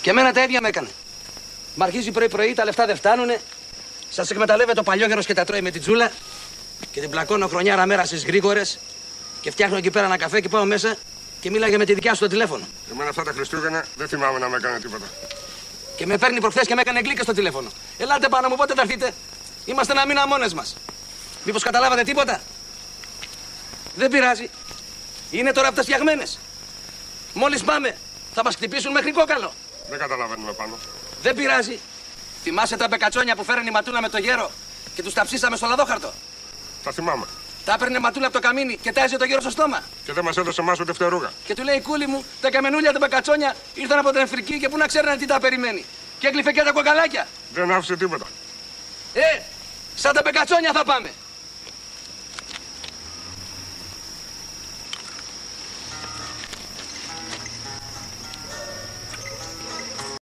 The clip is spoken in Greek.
Και εμένα τα ίδια με έκανε. Μ' αρχίζει πρωί-πρωί, τα λεφτά δεν φτάνουνε. Σας εκμεταλλεύεται ο παλιόγερος και τα τρώει με την τζούλα. Και την πλακώνω χρονιάρα μέρα στις γρήγορες. Και φτιάχνω εκεί πέρα ένα καφέ και πάω μέσα και μίλαγε με τη δικιά σου το τηλέφωνο. Εμένα αυτά τα Χριστούγεννα δεν θυμάμαι να με έκανε τίποτα. Και με παίρνει προχθές και με έκανε γλύκα στο τηλέφωνο. Ελάτε πάνω μου, πότε θα έρθετε? Είμαστε ένα μήνα μόνες μας. Μήπως καταλάβατε τίποτα? Δεν πειράζει. Είναι τώρα αυτές φτιαγμένες. Μόλις πάμε, θα μας χτυπήσουν μέχρι κόκαλο. Δεν καταλαβαίνουμε πάνω. Δεν πειράζει. Θυμάσαι τα μπεκατσόνια που φέρνει η Ματούλα με το γέρο και τους τα ψήσαμε στο λαδόχαρτο? Τα θυμάμαι. Τα έπαιρνε Ματούλα από το καμίνι και τάιζε το γέρο στο στόμα. Και δεν μας έδωσε εμάς ούτε φτερούγα. Και του λέει: Κούλη μου, τα καμενούλια τα μπεκατσόνια ήρθαν από την Αφρική και πού να ξέρανε τι τα περιμένει. Και έκλειφε και τα κοκαλάκια. Δεν άφησε τίποτα. Σαν τα μπεκατσόνια θα πάμε.